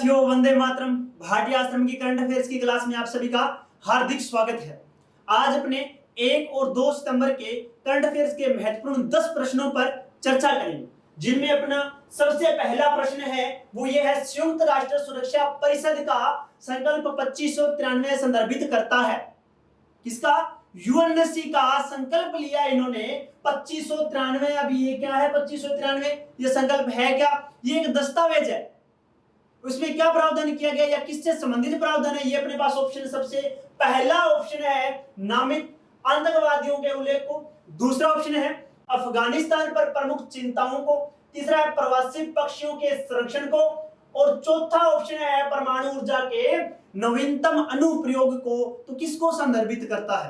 विद्यार्थियों, वंदे मातरम। भारतीय आश्रम की करंट अफेयर्स की क्लास में आप सभी का हार्दिक स्वागत है। आज अपने 1 और 2 सितंबर के करंट अफेयर्स के महत्वपूर्ण 10 प्रश्नों पर चर्चा करेंगे, जिनमें अपना सबसे पहला प्रश्न है वो ये है, संयुक्त राष्ट्र सुरक्षा परिषद का संकल्प 2593 संदर्भित करता है। किसका? यूएनएससी का संकल्प लिया इन्होंने 2593। अभी ये क्या है 2593? ये संकल्प है क्या? ये एक दस्तावेज है। उसमें क्या प्रावधान किया गया या किससे संबंधित प्रावधान है? ये अपने पास ऑप्शन, सबसे पहला ऑप्शन है नामित आतंकवादियों के उल्लेख को, दूसरा ऑप्शन है अफगानिस्तान पर प्रमुख चिंताओं को, तीसरा है प्रवासी पक्षियों के संरक्षण को, और चौथा ऑप्शन है परमाणु ऊर्जा के नवीनतम अनुप्रयोग को। तो किसको संदर्भित करता है?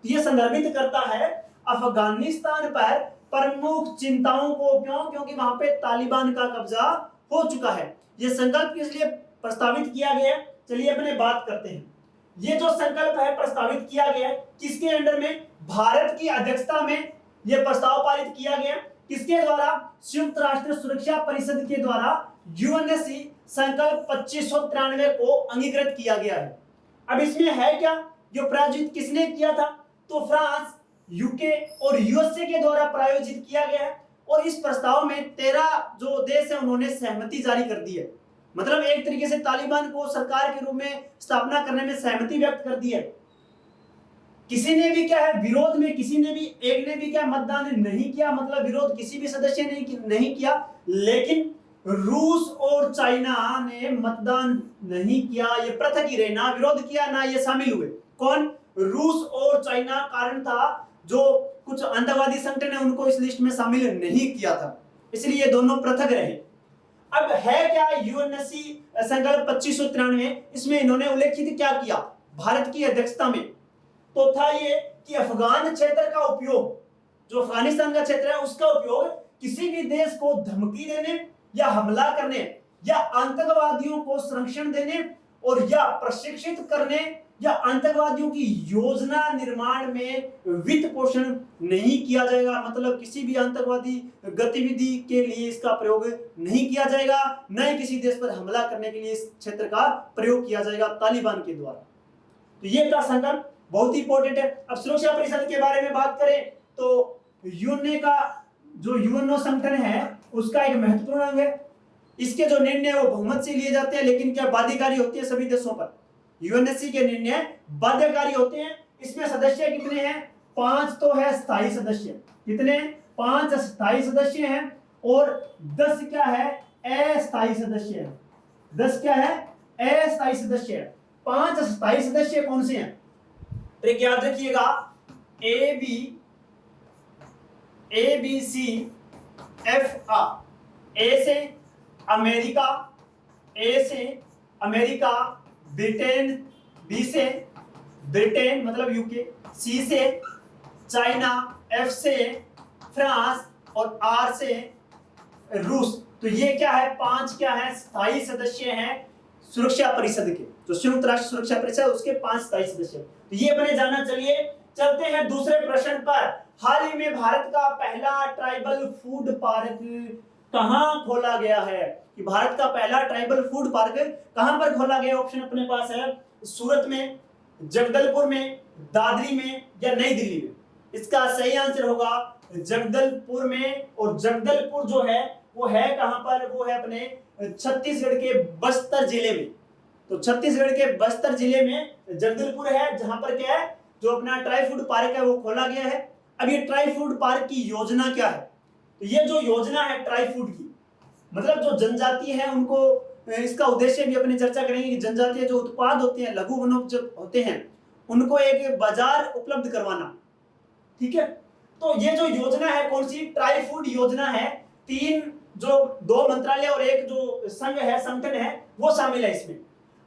तो ये संदर्भित करता है अफगानिस्तान पर प्रमुख चिंताओं को। क्यों? क्योंकि वहां पे तालिबान का कब्जा हो चुका है। ये संकल्प किस लिए प्रस्तावित किया गया? चलिए अपने बात करते हैं। ये जो संकल्प है प्रस्तावित किया गया है किसके अंडर में? भारत की अध्यक्षता में यह प्रस्ताव पारित किया गया। किसके द्वारा? संयुक्त राष्ट्र सुरक्षा परिषद के द्वारा यूएनएससी संकल्प 2593 को अंगीकृत किया गया है। अब इसमें है क्या, जो प्रायोजित किसने किया था? तो फ्रांस, यूके और यूएसए के द्वारा प्रायोजित किया गया है। और इस प्रस्ताव में 13 जो देश है उन्होंने सहमति जारी कर दी है। मतलब एक तरीके से तालिबान को सरकार के रूप में स्थापना करने में सहमति व्यक्त कर दी है। किसी ने भी क्या है विरोध में, किसी ने भी एक ने भी क्या मतदान नहीं किया, मतलब विरोध किसी भी सदस्य ने नहीं किया। लेकिन रूस और चाइना ने मतदान नहीं किया। ये पृथक ही रहे, ना विरोध किया ना ये शामिल हुए। कौन? रूस और चाइना। कारण था जो कुछ आतंकवादी संगठन है उनको इस लिस्ट में शामिल नहीं किया था, इसलिए ये दोनों पृथक रहे। अब है क्या यूएनएससी संकल्प 2593? इसमें इन्होंने उल्लेखित क्या किया भारत की अध्यक्षता में? तो था ये कि अफगान क्षेत्र का उपयोग, जो अफगानिस्तान का क्षेत्र है उसका उपयोग किसी भी देश को धमकी देने या हमला करने या आतंकवादियों को संरक्षण देने और या प्रशिक्षित करने या आतंकवादियों की योजना निर्माण में वित्त पोषण नहीं किया जाएगा। मतलब किसी भी आतंकवादी गतिविधि के लिए इसका प्रयोग नहीं किया जाएगा, न ही किसी देश पर हमला करने के लिए इस क्षेत्र का प्रयोग किया जाएगा तालिबान के द्वारा। तो ये का संकल्प बहुत ही इंपॉर्टेंट है। अब सुरक्षा परिषद के बारे में बात करें तो यूएनए का जो यूएनओ संगठन है उसका एक महत्वपूर्ण अंग है। इसके जो निर्णय वो बहुमत से लिए जाते हैं, लेकिन क्या बाध्यकारी होती है सभी देशों पर? यूएनएससी के निर्णय बाध्यकारी होते हैं। इसमें सदस्य कितने हैं? 5 तो है स्थायी सदस्य। कितने? 5 स्थायी सदस्य हैं और 10 क्या है? अस्थायी सदस्य है। 10 क्या है? अस्थायी सदस्य है। 5 स्थायी सदस्य कौन से हैं? ट्रिक याद रखिएगा, ए बी सी एफ आ। ए से अमेरिका, ए से अमेरिका, ब्रिटेन, बी से ब्रिटेन मतलब यूके, सी से चाइना, एफ से फ्रांस और आर से रूस। तो ये क्या है? 5 क्या है? स्थायी सदस्य हैं सुरक्षा परिषद के। जो संयुक्त राष्ट्र सुरक्षा परिषद उसके 5 स्थायी सदस्य। तो ये अपने जाना। चलिए चलते हैं दूसरे प्रश्न पर। हाल ही में भारत का पहला ट्राइबल फूड पार्क कहां खोला गया है? कि भारत का पहला ट्राइबल फूड पार्क कहां पर खोला गया? ऑप्शन अपने पास है सूरत में, जगदलपुर में, दादरी में या नई दिल्ली में। इसका सही आंसर होगा जगदलपुर में। और जगदलपुर जो है वो है कहां पर? वो है अपने छत्तीसगढ़ के बस्तर जिले में। तो छत्तीसगढ़ के बस्तर जिले में जगदलपुर है, जहां पर क्या है जो अपना ट्राई फूड पार्क है वो खोला गया है। अब ये ट्राई फूड पार्क की योजना क्या है? तो ये जो योजना है ट्राई फूड की, मतलब जो जनजाति है उनको, इसका उद्देश्य भी अपनी चर्चा करेंगे कि जनजातीय जो उत्पाद होते हैं, लघु वनोपज होते हैं, उनको एक बाजार उपलब्ध करवाना। ठीक है, तो ये जो योजना है कौन सी? ट्राई फूड योजना है। 3 जो 2 मंत्रालय और एक जो संघ है, संगठन है, वो शामिल है इसमें।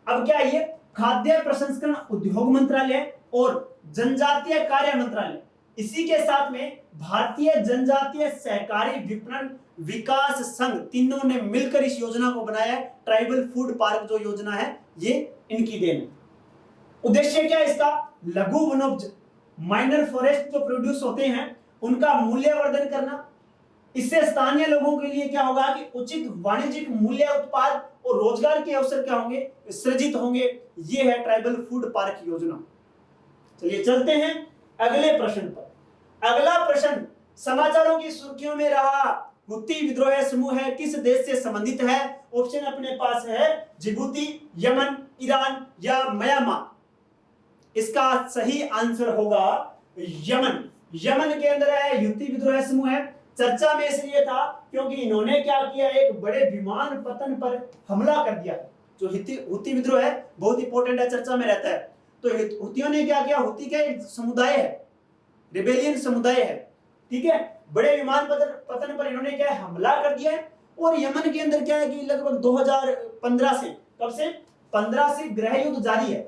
अब क्या ये खाद्य प्रसंस्करण उद्योग मंत्रालय और जनजातीय कार्य मंत्रालय, इसी के साथ में भारतीय जनजातीय सहकारी विपणन विकास संघ, तीनों ने मिलकर इस योजना को बनाया है। ट्राइबल फूड पार्क जो योजना है ये इनकी देन है। उद्देश्य क्या है इसका? लघु वनोपज, माइनर फॉरेस्ट जो प्रोड्यूस होते हैं उनका मूल्यवर्धन करना। इससे स्थानीय लोगों के लिए क्या होगा कि उचित वाणिज्यिक मूल्य उत्पाद और रोजगार के अवसर क्या होंगे, सृजित होंगे। ये है ट्राइबल फूड पार्क योजना। चलिए चलते हैं अगले प्रश्न पर। अगला प्रश्न समाचारों की सुर्खियों में रहा हुती विद्रोह समूह है, किस देश से संबंधित है? ऑप्शन अपने पास है जिबूती, यमन, ईरान या म्यांमार। इसका सही आंसर होगा यमन। यमन के अंदर है हुती विद्रोह समूह है। चर्चा में इसलिए था क्योंकि इन्होंने क्या किया, एक बड़े विमान पतन पर हमला कर दिया। जो हुती विद्रोह है बहुत इंपॉर्टेंट है, चर्चा में रहता है। तो हुतियों ने क्या किया, हुती का एक समुदाय है, रिबेलियन समुदाय है, ठीक है। बड़े विमान पतन पर इन्होंने क्या हमला कर दिया है। और यमन के अंदर क्या है कि लगभग 2015 से, कब से, 15 से गृह युद्ध जारी है।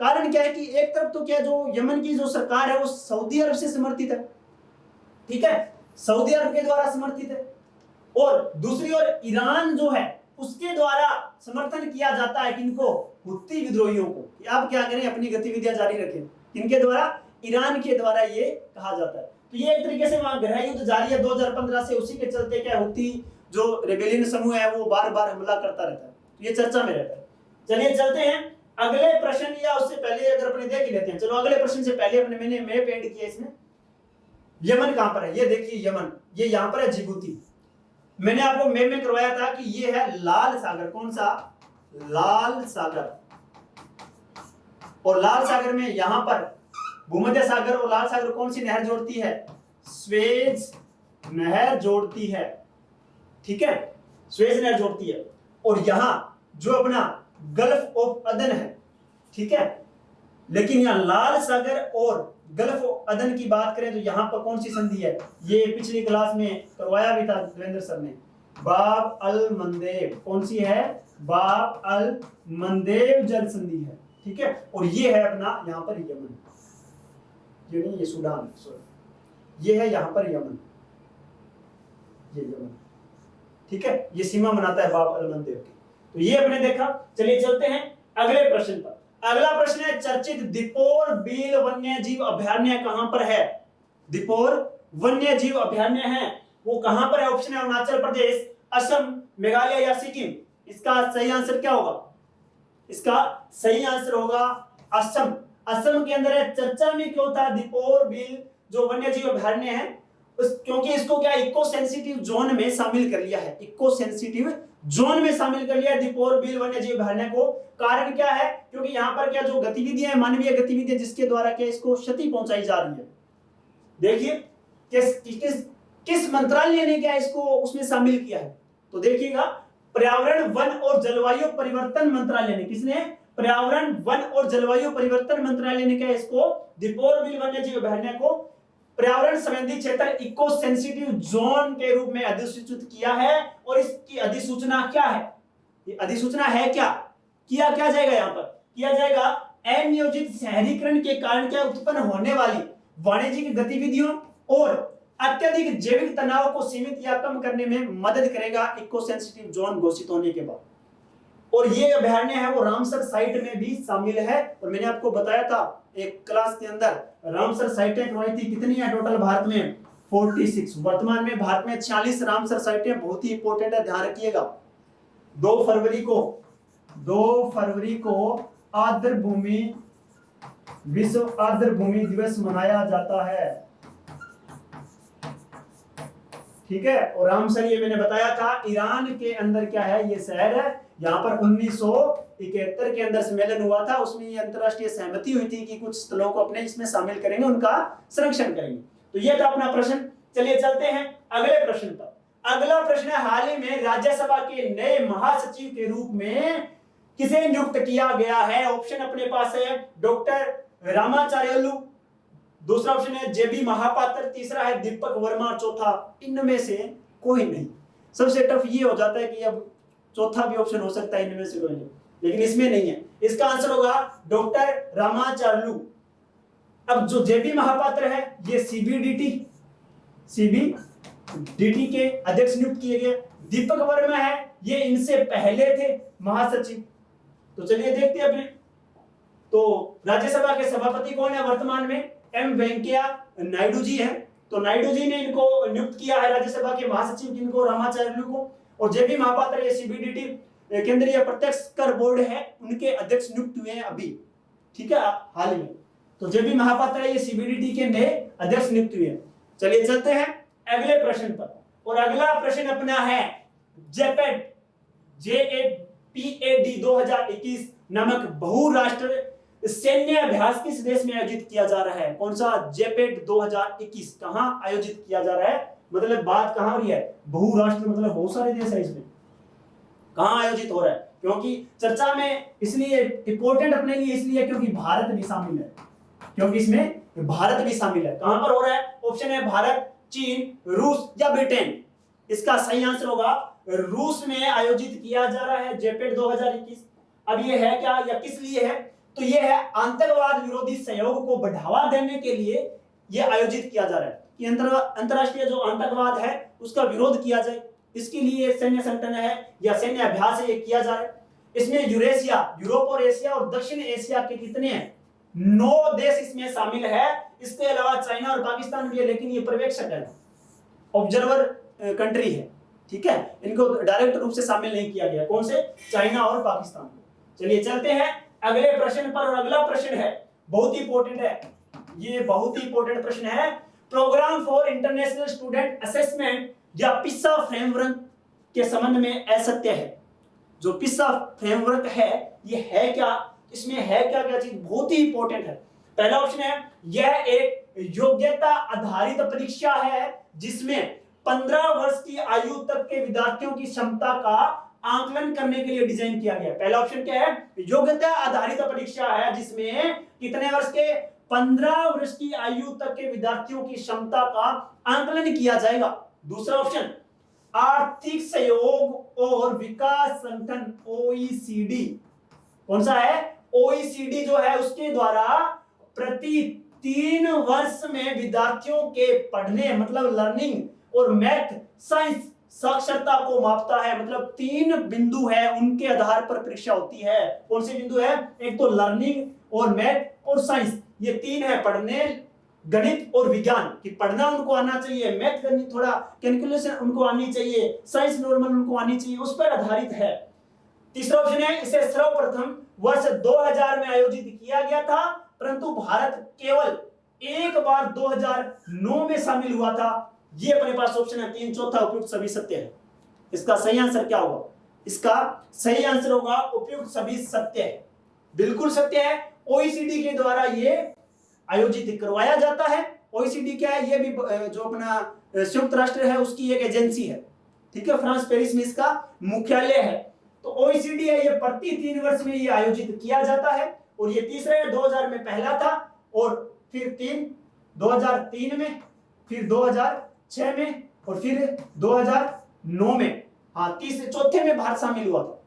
कारण क्या है कि एक तरफ तो क्या, जो यमन की जो सरकार है वो सऊदी अरब से समर्थित है, ठीक है, सऊदी अरब के द्वारा समर्थित है। और दूसरी ओर ईरान जो है उसके द्वारा समर्थन किया जाता है किनको, हुती विद्रोहियों को। कि आप क्या करें, अपनी गतिविधियां जारी रखें। किनके द्वारा, ईरान के द्वारा ये कहा जाता है। तो ये एक तरीके से वहां गृह युद्ध जारी है 2015 से। उसी के चलते क्या, हुती जो रेबेलियन समूह है वो बार बार हमला करता रहता है। तो ये चर्चा में रहता है। चलिए चलते हैं अगले प्रश्न, या उससे पहले अगर अपने देख लेते हैं। चलो अगले प्रश्न से पहले अपने मैंने मैप ऐड किया इसमें। यमन कहां पर है, ये देखिए यमन, ये यहां पर है जिबूती। मैंने आपको मैप में करवाया था कि ये है लाल सागर। कौन सा, लाल सागर। और लाल सागर में यहां पर भूमध्य सागर और लाल सागर कौन सी नहर जोड़ती है, स्वेज नहर जोड़ती है, ठीक है, स्वेज नहर जोड़ती है। और यहां जो अपना गल्फ ऑफ अदन है, ठीक है। लेकिन यहां लाल सागर और गल्फ ऑफ अदन की बात करें तो यहां पर कौन सी संधि है, ये पिछली क्लास में करवाया भी था देवेंद्र सर ने, बाब अल मंदेब। कौन सी है, बाब अल मंदेब जल संधि है, ठीक है। और ये है अपना यहां पर यमन, ये नहीं, ये सूडान, सॉरी, ये है यहां पर यमन, ये यमन, ठीक है। ये सीमा बनाता है बाब अल मंदेब की। तो ये अपने देखा। चलिए चलते हैं अगले प्रश्न पर। अगला प्रश्न है चर्चित दीपोर बील वन्य जीव अभयारण्य कहां पर है? दीपोर वन्य जीव अभयारण्य है वो कहां पर है? ऑप्शन है अरुणाचल प्रदेश, असम, मेघालय या सिक्किम। इसका सही आंसर क्या होगा? इसका सही आंसर होगा असम। असम के अंदर है। चर्चा में क्यों था दीपोर बील जो वन्य जीव अभयारण्य है? क्योंकि इसको क्या इको सेंसिटिव जोन में शामिल कर लिया है, इको सेंसिटिव जोन में शामिल कर लिया है दीपोर बील वन्य जीव अभयारण्य को। कारण क्या है? क्योंकि यहाँ पर क्या जो गतिविधियां हैं, मानवीय गतिविधियां, जिसके द्वारा क्या इसको क्षति पहुंचाई जा रही है। देखिए किस मंत्रालय ने क्या इसको उसमें शामिल किया है, तो देखिएगा पर्यावरण वन और जलवायु परिवर्तन मंत्रालय ने, किसने? पर्यावरण वन और जलवायु परिवर्तन मंत्रालय ने क्या इसको दीपोर बील वन्य जीव अभयारण्य को पर्यावरण संबंधी क्षेत्र इको सेंसिटिव जोन के रूप में अधिसूचित किया है। और इसकी अधिसूचना क्या है? ये अधिसूचना है क्या? किया क्या जाएगा? यहाँ पर किया जाएगा अनियोजित शहरीकरण के कारण क्या उत्पन्न होने वाली वाणिज्यिक गतिविधियों और अत्यधिक जैविक तनाव को सीमित या कम करने में मदद करेगा इको सेंसिटिव जोन घोषित होने के बाद। और ये अभयारण्य है वो रामसर साइट में भी शामिल है। और मैंने आपको बताया था एक क्लास के अंदर, रामसर साइटें करवाई थी। कितनी है टोटल भारत में? 46। वर्तमान में भारत में 46 रामसर साइटें, बहुत ही इंपॉर्टेंट है, ध्यान रखिएगा। 2 फरवरी को आर्द्र भूमि विश्व आर्द्र भूमि दिवस मनाया जाता है, ठीक है। और रामसर ये मैंने बताया था ईरान के अंदर क्या है, ये शहर है। यहाँ पर 1971 के अंदर सम्मेलन हुआ था, उसमें ये अंतरराष्ट्रीय सहमति हुई थी कि कुछ स्थलों को अपने इसमें शामिल करेंगे, उनका संरक्षण करेंगे। तो ये था अपना प्रश्न। चलिए चलते हैं अगले प्रश्न पर। अगला प्रश्न है हाल ही में राज्यसभा के नए महासचिव के रूप में किसे नियुक्त किया गया है? ऑप्शन अपने पास है डॉक्टर रामाचार्यलू, दूसरा ऑप्शन है जेबी महापात्र, तीसरा है दीपक वर्मा, चौथा इनमें से कोई नहीं। सबसे टफ ये हो जाता है कि अब चौथा भी ऑप्शन हो सकता है इनमें से कोई नहीं, लेकिन इसमें नहीं है। इसका आंसर होगा डॉक्टर रामाचार्यलू। अब जो जेबी महापात्र है ये सीबीडीटी के अध्यक्ष नियुक्त किए गए। दीपक वर्मा है ये इनसे पहले थे महासचिव। तो चलिए देखते हैं अपने। तो राज्यसभा के सभापति कौन है वर्तमान में? एम वेंकैया नायडू जी हैं। तो नायडू जी ने इनको नियुक्त किया है राज्यसभा के महासचिव, किनको? रामाचार्यलू को। और जेबी महापात्र ये सीबीडीटी केंद्रीय प्रत्यक्ष कर बोर्ड है उनके अध्यक्ष नियुक्त हुए हैं अभी, ठीक है, हाल ही में। तो जेबी महापात्रा ये सीबीडीटी के नए अध्यक्ष नियुक्त हुए हैं। चलिए चलते हैं अगले प्रश्न पर, और अगला प्रश्न अपना है जेपेड JAPAD 2021 नामक बहुराष्ट्रीय सैन्य अभ्यास किस देश में आयोजित किया जा रहा है? कौन सा? जेपेड 2021 कहां आयोजित किया जा रहा है? मतलब बात कहां हो रही है? बहुराष्ट्र मतलब बहुत सारे देश है, इसमें कहां आयोजित हो रहा है? क्योंकि चर्चा में इसलिए इंपॉर्टेंट अपने लिए इसलिए क्योंकि भारत भी शामिल है, क्योंकि इसमें भारत भी शामिल है। कहां पर हो रहा है? ऑप्शन है भारत, चीन, रूस या ब्रिटेन। इसका सही आंसर होगा रूस में आयोजित किया जा रहा है जेपेड 2021। अब ये है क्या या किस लिए है? तो ये है आतंकवाद विरोधी सहयोग को बढ़ावा देने के लिए ये आयोजित किया जा रहा है कि अंतरराष्ट्रीय जो आतंकवाद है उसका विरोध किया जाए, इसके लिए सैन्य संगठन है या सैन्य अभ्यास है ये किया जा रहा है। इसमें यूरेशिया, यूरोप और एशिया और दक्षिण एशिया के कितने हैं? 9 देश इसमें शामिल है। इसके अलावा चाइना और पाकिस्तान भी है, लेकिन ये पर्यवेक्षक है, ऑब्जर्वर कंट्री है, ठीक है, इनको डायरेक्ट रूप से शामिल नहीं किया गया। कौन से? चाइना और पाकिस्तान। चलिए चलते हैं अगले प्रश्न पर, और अगला प्रश्न है बहुत ही इंपॉर्टेंट है, ये बहुत ही इंपॉर्टेंट प्रश्न है। Programme for international student assessment या पिस्सा फ्रेमवर्क के संबंध में असत्य है। जो पिस्सा फ्रेमवर्क है ये है क्या? इसमें है क्या क्या चीज बहुत ही इंपॉर्टेंट है। पहला ऑप्शन है यह एक योग्यता आधारित परीक्षा है जिसमें 15 वर्ष की आयु तक के विद्यार्थियों की क्षमता का आकलन करने के लिए डिजाइन किया गया। पहला ऑप्शन क्या है? योग्यता आधारित परीक्षा है जिसमें कितने वर्ष के? 15 वर्ष की आयु तक के विद्यार्थियों की क्षमता का आकलन किया जाएगा। दूसरा ऑप्शन आर्थिक सहयोग और विकास संगठन OECD। कौन सा है? OECD जो है उसके द्वारा प्रति 3 वर्ष में विद्यार्थियों के पढ़ने मतलब लर्निंग और मैथ साइंस साक्षरता को मापता है। मतलब 3 बिंदु है उनके आधार पर परीक्षा होती है। कौन से बिंदु है? एक तो लर्निंग और मैथ और साइंस, ये 3 है। पढ़ने, गणित और विज्ञान की पढ़ना उनको आना चाहिए, मैथ करनी थोड़ा कैलकुलेशन उनको आनी चाहिए, साइंस नॉर्मल उनको आनी चाहिए, उस पर आधारित है। तीसरा ऑप्शन है इसे सर्वप्रथम वर्ष 2000 में आयोजित किया गया था, परंतु भारत केवल एक बार 2009 में शामिल हुआ था। ये अपने पास ऑप्शन है 3, चौथा उपयुक्त सभी सत्य है। इसका सही आंसर क्या होगा? इसका सही आंसर होगा उपयुक्त सभी सत्य है, बिल्कुल सत्य है। OECD के द्वारा ये आयोजित करवाया जाता है। OECD क्या है? ये भी जो अपना संयुक्त राष्ट्र है उसकी एक एजेंसी है, ठीक है, फ्रांस पेरिस में इसका मुख्यालय है। तो OECD है, ये प्रति 3 वर्ष में ये आयोजित किया जाता है। और ये तीसरा है, 2000 में पहला था और फिर 2003 में, फिर 2006 में और फिर 2009 में, हाँ तीसरे चौथे में भारत शामिल हुआ था।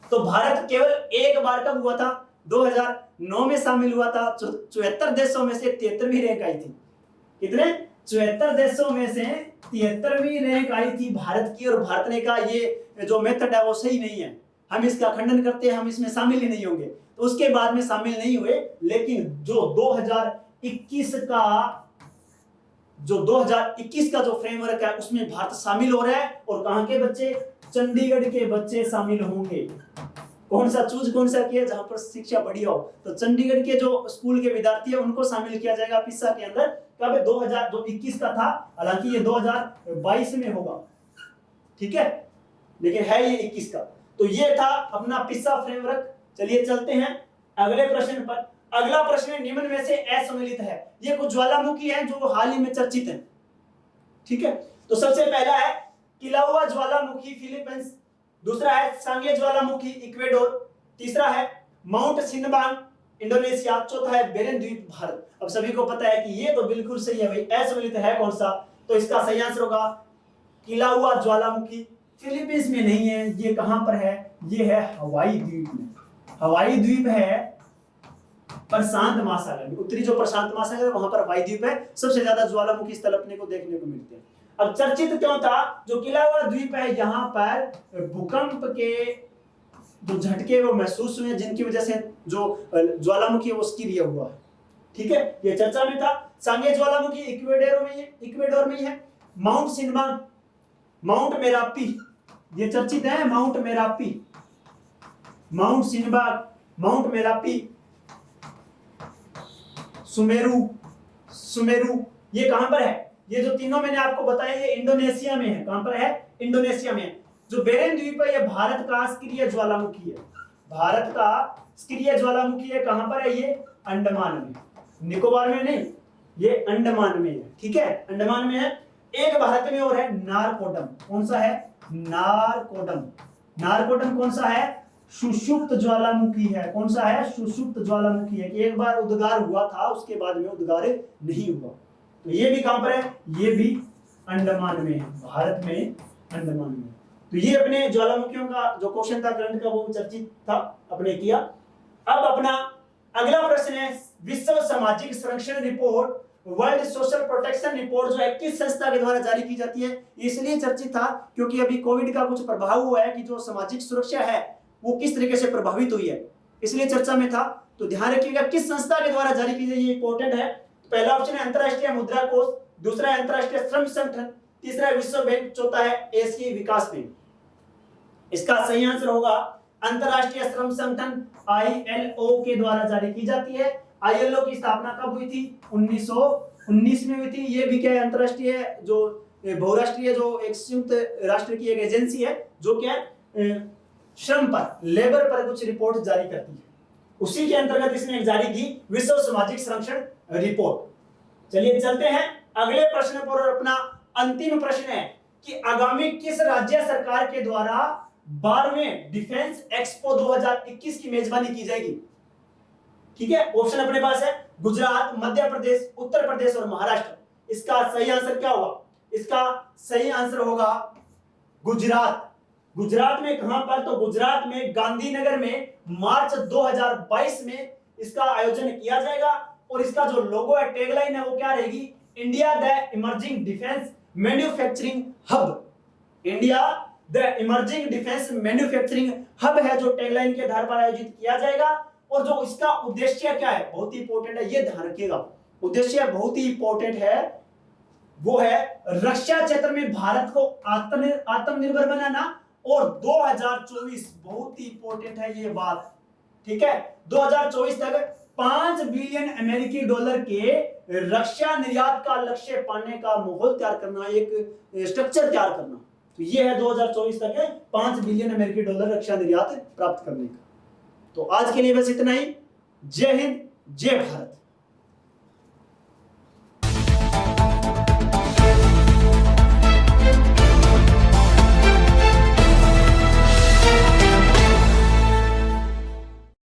तो भारत केवल एक बार कब हुआ था? 2009 में शामिल हुआ था। 74 देशों में से 73वीं रैंक आई थी। कितने? 74 देशों में से 73वीं रैंक आई थी भारत की। और भारत ने कहा ये जो मेथड है वो सही नहीं है, हम इसका खंडन करते हैं, हम इसमें शामिल ही नहीं होंगे। तो उसके बाद में शामिल नहीं हुए। लेकिन जो 2021 का जो फ्रेमवर्क है उसमें भारत शामिल हो रहा है। और कहां के बच्चे? चंडीगढ़ के बच्चे शामिल होंगे। कौन सा किया? जहां पर शिक्षा बढ़िया हो। तो चंडीगढ़ के जो स्कूल के विद्यार्थी है उनको शामिल किया जाएगा पिस्सा के अंदर। कब? 2021 का था, हालांकि ये 2022 में होगा, ठीक है, लेकिन है ये 21 का। तो ये था अपना पिस्सा फ्रेमवर्क। चलिए चलते हैं अगले प्रश्न पर। अगला प्रश्न निम्न में से असम्मिलित है। ये कुछ ज्वालामुखी है जो हाल ही में चर्चित है, ठीक है। तो सबसे पहला है किलाउआ ज्वालामुखी फिलीपींस, दूसरा है सांगे ज्वालामुखी इक्वेडोर, तीसरा है माउंट सिनबांग इंडोनेशिया, चौथा है बेरेन द्वीप भारत। अब सभी को पता है कि ये तो बिल्कुल सही है भाई, असम्मिलित है कौन सा? तो इसका सही आंसर होगा किलाउआ ज्वालामुखी। फिलीपींस में नहीं है, ये कहां पर है? ये है हवाई द्वीप में। हवाई द्वीप है प्रशांत महासागर में, उत्तरी जो प्रशांत महासागर है वहां पर हवाई द्वीप है। सबसे ज्यादा ज्वालामुखी स्थल अपने को देखने को मिलते हैं। अब चर्चित क्यों था? जो किलाउआ द्वीप है यहाँ पर भूकंप के जो झटके वो महसूस हुए जिनकी वजह से जो ज्वालामुखी है वो सक्रिय हुआ है, ठीक है, ये चर्चा में था। सांगे ज्वालामुखी इक्वेडोर में ही है। माउंट सिनबांग, माउंट मेरापी ये चर्चित है mount Merapi, mount Sinabung, mount Merapi, Semeru, Semeru, ये कहां पर है? ये जो तीनों मैंने आपको बताया ये इंडोनेशिया में है। कहां पर है? इंडोनेशिया में है। जो बेरेन द्वीप है ये भारत का सक्रिय ज्वालामुखी है, भारत का सक्रिय ज्वालामुखी है। कहां पर है ये? अंडमान में, निकोबार में नहीं, ये अंडमान में है। ठीक है, अंडमान में है। एक भारत में और है, नारकोडम। कौन सा है? नारकोडम। नारकोडम कौन सा है? सुषुप्त ज्वालामुखी है। कौन सा है? सुषुप्त ज्वालामुखी है कि एक बार उद्गार हुआ था उसके बाद में उद्गार नहीं हुआ। तो ये भी कहां पर है? ये भी अंडमान में है, भारत में अंडमान में। तो ये अपने ज्वालामुखियों का जो क्वेश्चन था करंट का वो चर्चित था, अपने किया। अब अपना अगला प्रश्न है विश्व सामाजिक संरक्षण report, world social protection report जो 21 संस्था के द्वारा जारी की जाती है। इसलिए चर्चित था क्योंकि अभी कोविड का कुछ प्रभाव हुआ है कि जो सामाजिक सुरक्षा है वो किस तरीके से प्रभावित हुई है, इसलिए चर्चा में था। तो ध्यान रखिएगा किस संस्था के द्वारा जारी की गई, ये इंपॉर्टेंट है। पहला ऑप्शन है अंतरराष्ट्रीय मुद्रा कोष, दूसरा है अंतरराष्ट्रीय श्रम संगठन, तीसरा है विश्व बैंक, चौथा है एशियाई विकास बैंक। इसका सही आंसर होगा अंतरराष्ट्रीय श्रम संगठन ILO के द्वारा जारी की जाती है। ILO की स्थापना कब हुई थी? 1919 में हुई थी। ये भी क्या है? अंतरराष्ट्रीय जो बहुराष्ट्रीय जो एक संयुक्त राष्ट्र की एक एजेंसी है जो क्या श्रम पर, लेबर पर कुछ रिपोर्ट जारी करती है। उसी के अंतर्गत इसने जारी की विश्व सामाजिक संरक्षण रिपोर्ट। चलिए चलते हैं अगले प्रश्न पर। और अपना अंतिम प्रश्न है कि आगामी किस राज्य सरकार के द्वारा 12वें डिफेंस एक्सपो 2021 की मेजबानी की जाएगी? ठीक है, ऑप्शन अपने पास है गुजरात, मध्य प्रदेश, उत्तर प्रदेश और महाराष्ट्र। इसका सही आंसर क्या होगा? इसका सही आंसर होगा गुजरात। गुजरात में कहां पर? तो गुजरात में गांधीनगर में मार्च 2022 में इसका आयोजन किया जाएगा। और इसका जो लोगो है, टैगलाइन है, वो क्या रहेगी? India the emerging defence manufacturing hub. India the emerging defence manufacturing hub है जो टैगलाइन के आधार पर आयोजित किया जाएगा। और जो इसका उद्देश्य क्या है, बहुत ही इंपॉर्टेंट है, ये ध्यान रखिएगा। उद्देश्य बहुत ही इंपॉर्टेंट है, वो है रक्षा क्षेत्र में भारत को आत्मनिर्भर बनाना। और 2024 बहुत ही इंपॉर्टेंट है ये बात, ठीक है, 2024 तक 5 बिलियन अमेरिकी डॉलर के रक्षा निर्यात का लक्ष्य पाने का माहौल तैयार करना, एक स्ट्रक्चर तैयार करना। तो ये है 2024 तक 5 बिलियन अमेरिकी डॉलर रक्षा निर्यात प्राप्त करने का। तो आज के लिए बस इतना ही। जय हिंद, जय भारत।